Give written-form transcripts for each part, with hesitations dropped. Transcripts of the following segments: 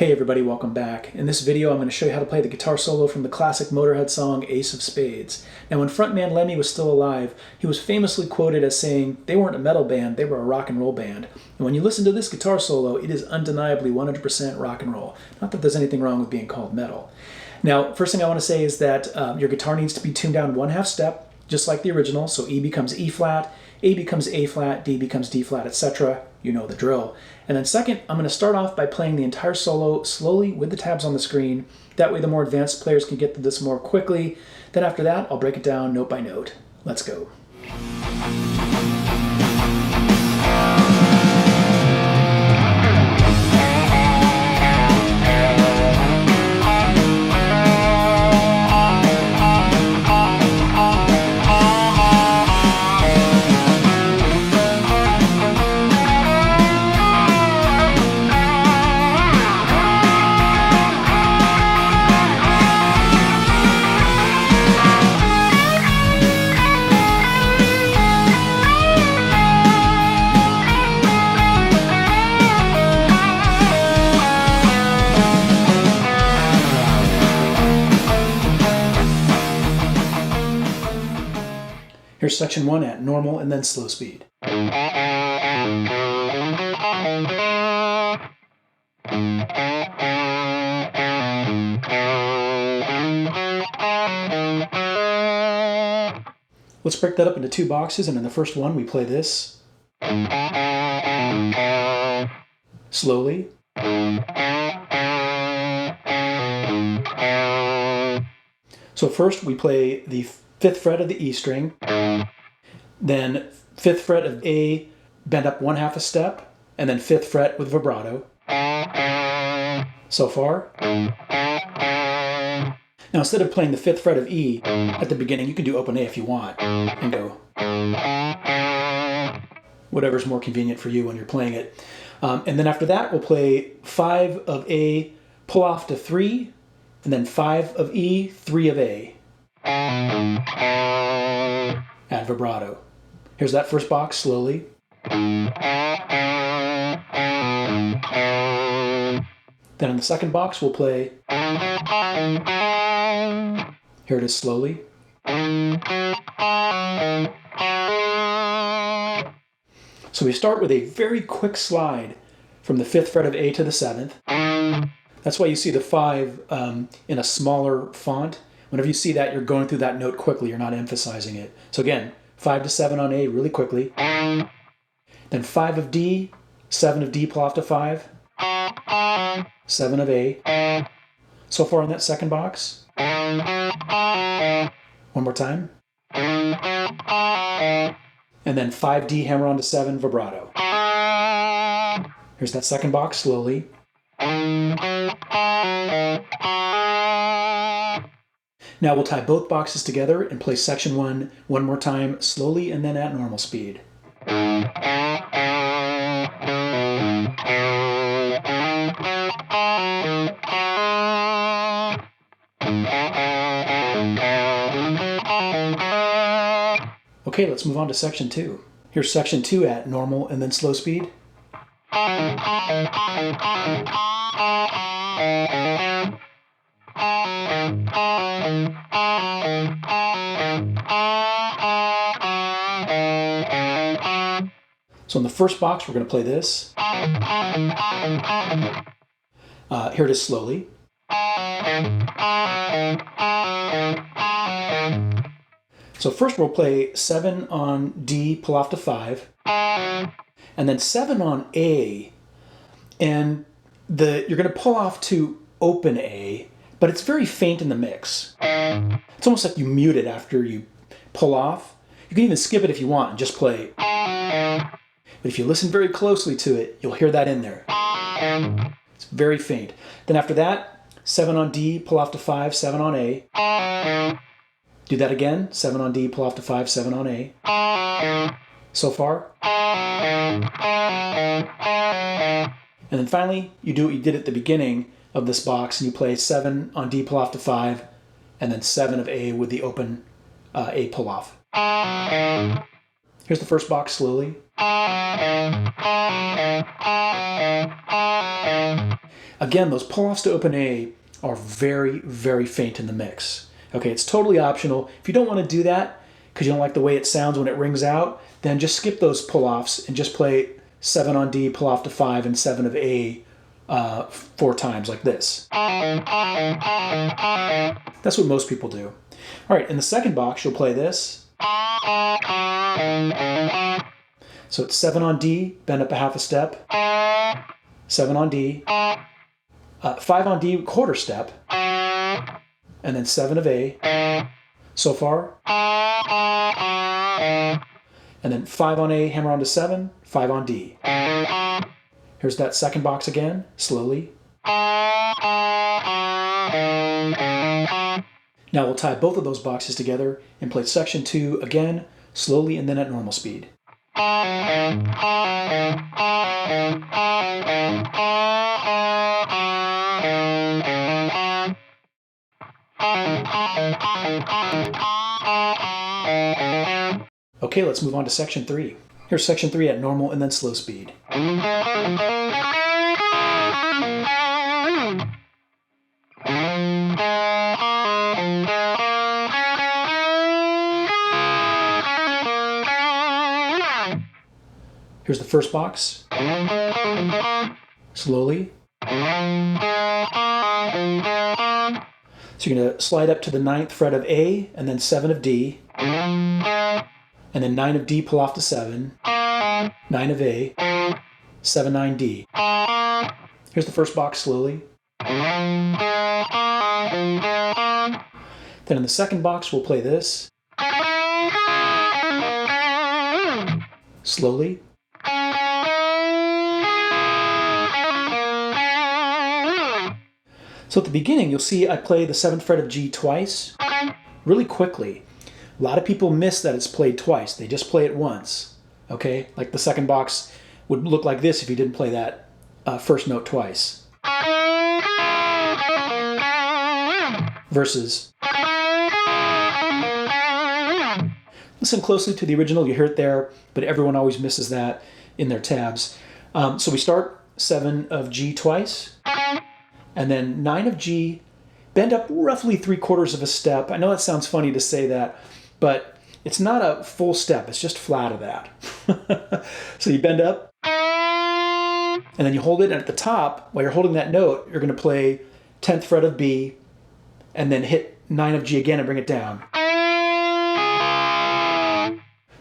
Hey everybody, welcome back. In this video I'm going to show you how to play the guitar solo from the classic Motorhead song Ace of Spades. Now when frontman Lemmy was still alive, he was famously quoted as saying they weren't a metal band, they were a rock and roll band. And when you listen to this guitar solo, it is undeniably 100% rock and roll. Not that there's anything wrong with being called metal. Now, first thing I want to say is that your guitar needs to be tuned down 1/2 step, just like the original, so E becomes E flat, A becomes A flat, D becomes D flat, etc. You know the drill. And then second, I'm going to start off by playing the entire solo slowly with the tabs on the screen. That way the more advanced players can get to this more quickly. Then after that, I'll break it down note by note. Let's go. Here's section 1 at normal and then slow speed. Let's break that up into two boxes, and in the first one we play this slowly. So first we play the 5th fret of the E string, then 5th fret of A, bend up 1/2 a step, and then 5th fret with vibrato. So far. Now instead of playing the 5th fret of E at the beginning, you can do open A if you want, and go whatever's more convenient for you when you're playing it. And then after that, we'll play 5 of A, pull off to 3, and then 5 of E, 3 of A. Add vibrato. Here's that first box slowly. Then in the second box we'll play. Here it is slowly. So we start with a very quick slide from the 5th fret of A to the 7th. That's why you see the 5 in a smaller font. Whenever you see that, you're going through that note quickly. You're not emphasizing it. So again, 5 to 7 on A really quickly. Then 5 of D, 7 of D, pull off to 5. 7 of A. So far in that second box. One more time. And then 5D, hammer on to 7, vibrato. Here's that second box slowly. Now we'll tie both boxes together and play section 1 one more time, slowly and then at normal speed. Okay, let's move on to section 2. Here's section 2 at normal and then slow speed. So in the first box, we're going to play this. Here it is slowly. So first we'll play 7 on D, pull off to 5, and then 7 on A, and you're going to pull off to open A, but it's very faint in the mix. It's almost like you mute it after you pull off. You can even skip it if you want and just play. But if you listen very closely to it, you'll hear that in there. It's very faint. Then after that, 7 on D, pull off to 5, 7 on A. Do that again, 7 on D, pull off to 5, 7 on A. So far. And then finally, you do what you did at the beginning of this box, and you play 7 on D, pull off to 5, and then 7 of A with the open A pull off. Here's the first box slowly. Again, those pull-offs to open A are very, very faint in the mix. Okay, it's totally optional. If you don't want to do that because you don't like the way it sounds when it rings out, then just skip those pull-offs and just play 7 on D, pull off to 5, and 7 of A 4 times like this. That's what most people do. All right, in the second box, you'll play this. So it's 7 on D, bend up a half a step, 7 on D, 5 on D, quarter step, and then 7 of A, so far, and then 5 on A, hammer on to 7, 5 on D. Here's that second box again, slowly. Now we'll tie both of those boxes together and play section 2 again, slowly and then at normal speed. Okay, let's move on to section 3. Here's section 3 at normal and then slow speed. Here's the first box. Slowly. So you're going to slide up to the 9th fret of A, and then 7 of D, and then 9 of D, pull off to 7, 9 of A, 7, 9, D. Here's the first box slowly. Then in the second box, we'll play this. Slowly. So at the beginning, you'll see I play the 7th fret of G twice, really quickly. A lot of people miss that it's played twice. They just play it once, okay? Like the second box would look like this if you didn't play that first note twice. Versus, listen closely to the original, you hear it there, but everyone always misses that in their tabs. So we start 7 of G twice, and then 9 of G, bend up roughly 3/4 of a step. I know that sounds funny to say that, but it's not a full step, it's just flat of that. So you bend up, and then you hold it, and at the top, while you're holding that note, you're going to play 10th fret of B, and then hit 9 of G again and bring it down.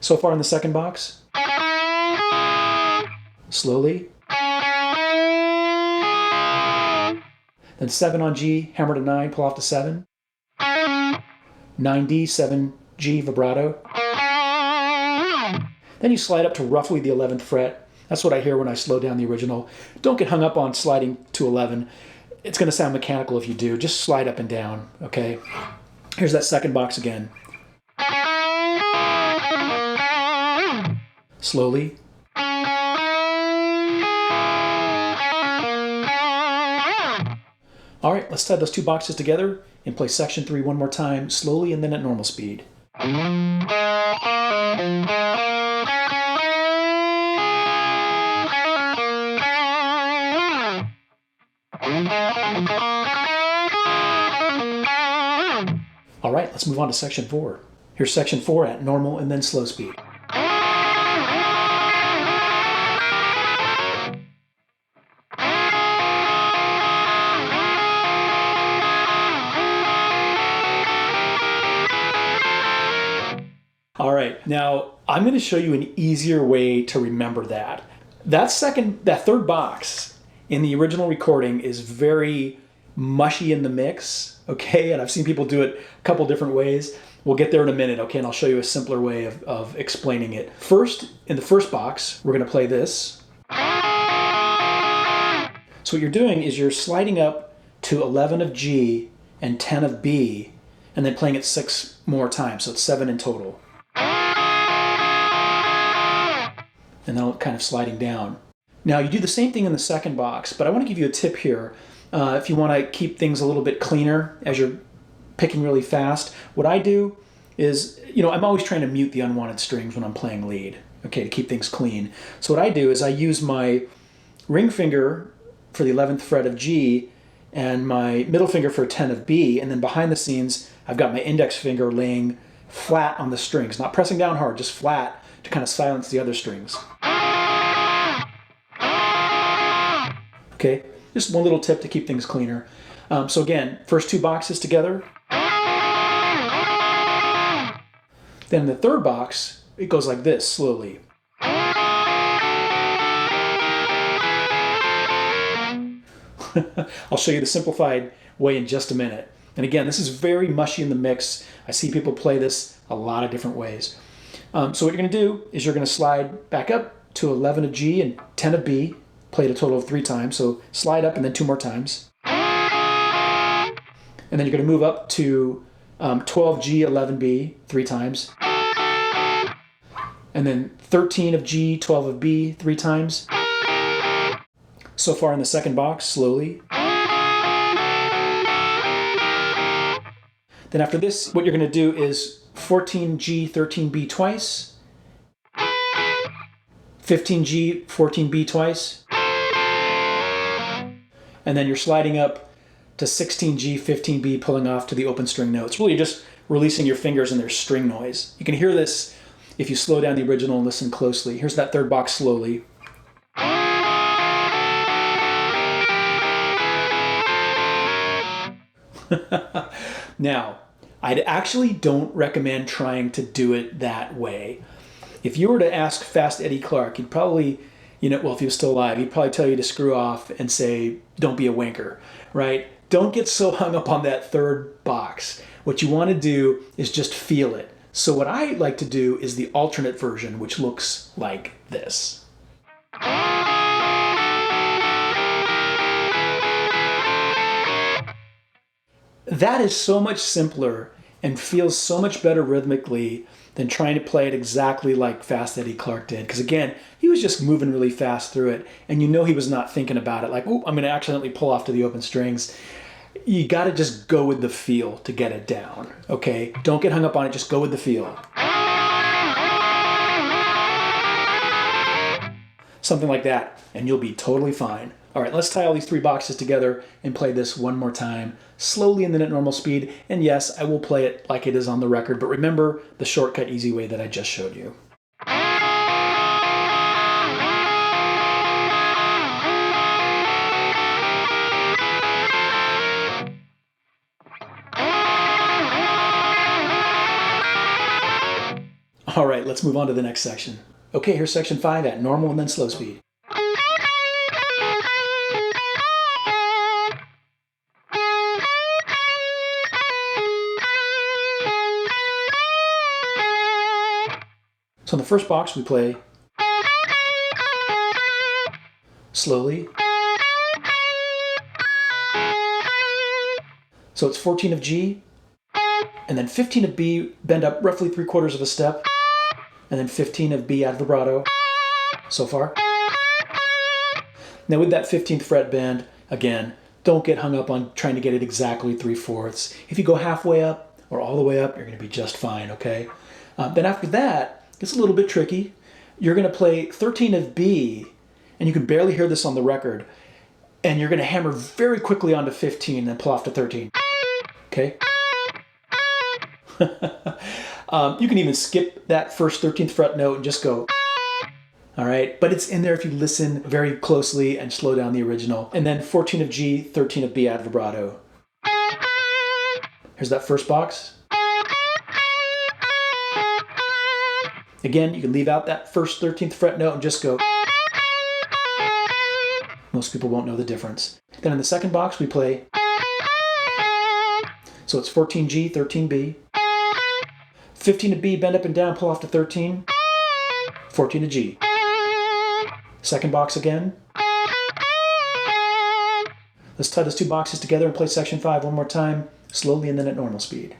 So far in the second box. Slowly. Then 7 on G, hammer to 9, pull off to 7. 9D, 7G, vibrato. Then you slide up to roughly the 11th fret. That's what I hear when I slow down the original. Don't get hung up on sliding to 11. It's going to sound mechanical if you do. Just slide up and down, okay? Here's that second box again. Slowly. All right, let's tie those two boxes together and play section 3 one more time, slowly and then at normal speed. All right, let's move on to section 4. Here's section 4 at normal and then slow speed. All right, now I'm going to show you an easier way to remember that. That third box in the original recording is very mushy in the mix, okay? And I've seen people do it a couple different ways. We'll get there in a minute, okay? And I'll show you a simpler way of explaining it. First, in the first box, we're going to play this. So what you're doing is you're sliding up to 11 of G and 10 of B, and then playing it 6 more times, so it's 7 in total. And then kind of sliding down. Now you do the same thing in the second box, but I want to give you a tip here. If you want to keep things a little bit cleaner as you're picking really fast, what I do is, I'm always trying to mute the unwanted strings when I'm playing lead, okay, to keep things clean. So what I do is I use my ring finger for the 11th fret of G and my middle finger for a 10 of B, and then behind the scenes, I've got my index finger laying flat on the strings, not pressing down hard, just flat to kind of silence the other strings. Okay, just one little tip to keep things cleaner. So again, first two boxes together. Then the third box, it goes like this, slowly. I'll show you the simplified way in just a minute. And again, this is very mushy in the mix. I see people play this a lot of different ways. So what you're going to do is you're going to slide back up to 11 of G and 10 of B, played a total of 3 times. So slide up and then 2 more times. And then you're going to move up to 12 G, 11 B, 3 times. And then 13 of G, 12 of B, 3 times. So far in the second box, slowly. Then after this, what you're going to do is 14G, 13B twice, 15G, 14B twice, and then you're sliding up to 16G, 15B, pulling off to the open string note. It's really just releasing your fingers and their string noise. You can hear this if you slow down the original and listen closely. Here's that third box slowly. Now, I actually don't recommend trying to do it that way. If you were to ask Fast Eddie Clarke, he'd probably, well, if he was still alive, he'd probably tell you to screw off and say, don't be a wanker, right? Don't get so hung up on that third box. What you want to do is just feel it. So what I like to do is the alternate version, which looks like this. That is so much simpler and feels so much better rhythmically than trying to play it exactly like Fast Eddie Clarke did. Because again, he was just moving really fast through it, and he was not thinking about it like, oh, I'm going to accidentally pull off to the open strings. You got to just go with the feel to get it down, okay? Don't get hung up on it, just go with the feel. Something like that, and you'll be totally fine. All right, let's tie all these 3 boxes together and play this one more time, slowly and then at normal speed. And yes, I will play it like it is on the record, but remember the shortcut, easy way that I just showed you. All right, let's move on to the next section. Okay, here's section 5 at normal and then slow speed. So in the first box, we play slowly. So it's 14 of G, and then 15 of B, bend up roughly 3/4 of a step, and then 15 of B out of vibrato, so far. Now with that 15th fret bend, again, don't get hung up on trying to get it exactly 3/4. If you go halfway up or all the way up, you're going to be just fine, okay? Then after that, it's a little bit tricky. You're going to play 13 of B, and you can barely hear this on the record, and you're going to hammer very quickly onto 15 and then pull off to 13. Okay? You can even skip that first 13th fret note and just go, all right? But it's in there if you listen very closely and slow down the original. And then 14 of G, 13 of B out of vibrato. Here's that first box. Again, you can leave out that first 13th fret note and just go. Most people won't know the difference. Then in the second box, we play. So it's 14G, 13B. 15 to B, bend up and down, pull off to 13. 14 to G. Second box again. Let's tie those 2 boxes together and play section 5 one more time, slowly and then at normal speed.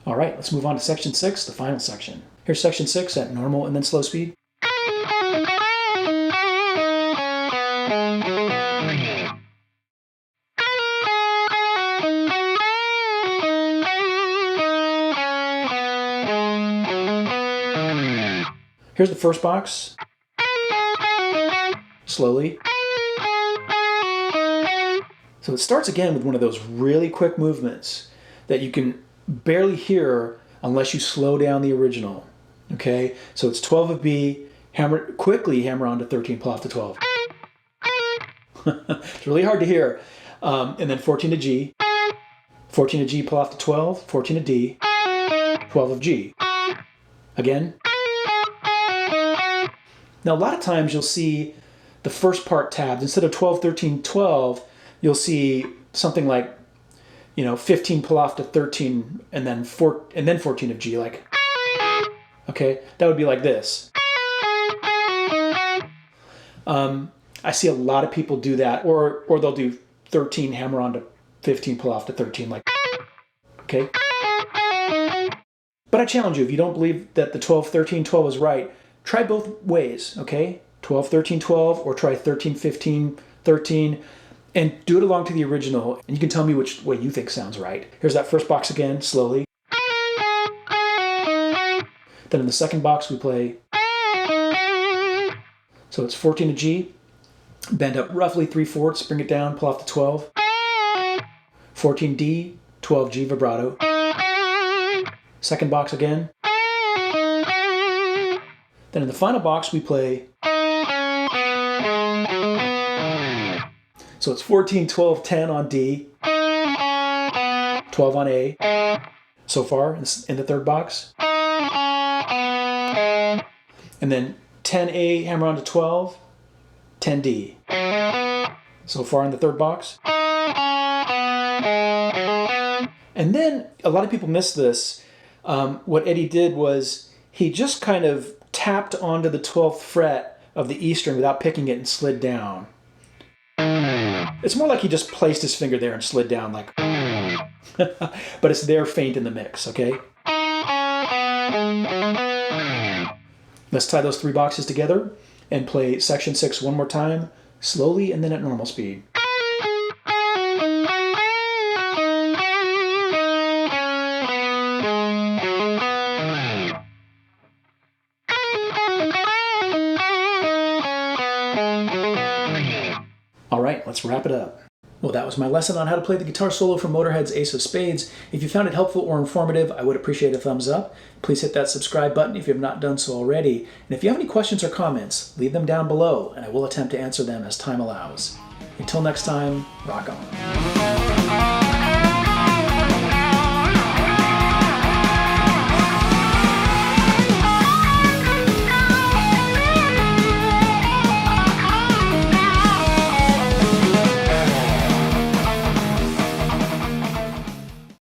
All right, let's move on to section 6, the final section. Here's section 6 at normal and then slow speed. Here's the first box. Slowly. So it starts again with one of those really quick movements that you can barely hear unless you slow down the original. Okay, so it's 12 of B, quickly hammer on to 13, pull off to 12. It's really hard to hear. And then 14 to G, 14 to G, pull off to 12, 14 to D, 12 of G. Again. Now a lot of times you'll see the first part tabbed. Instead of 12, 13, 12, you'll see something like, 15 pull off to 13 and then 14 of G, like, okay, that would be like this. I see a lot of people do that, or they'll do 13, hammer on to 15, pull off to 13, like, okay. But I challenge you, if you don't believe that the 12, 13, 12 is right, try both ways, okay? 12, 13, 12, or try 13, 15, 13, and do it along to the original, and you can tell me which way you think sounds right. Here's that first box again, slowly. Then in the second box we play, so it's 14 to G, bend up roughly 3/4, bring it down, pull off to 12, 14 D, 12 G vibrato. Second box again. Then in the final box we play, so it's 14, 12, 10 on D, 12 on A, so far in the third box. And then 10A, hammer on to 12, 10D. So far in the third box. And then, a lot of people miss this. What Eddie did was, he just kind of tapped onto the 12th fret of the E string without picking it and slid down. It's more like he just placed his finger there and slid down, like, but it's there faint in the mix, okay? Let's tie those three boxes together and play section 6 one more time, slowly and then at normal speed. All right, let's wrap it up. Well, that was my lesson on how to play the guitar solo from Motorhead's Ace of Spades. If you found it helpful or informative, I would appreciate a thumbs up. Please hit that subscribe button if you have not done so already. And if you have any questions or comments, leave them down below, and I will attempt to answer them as time allows. Until next time, rock on.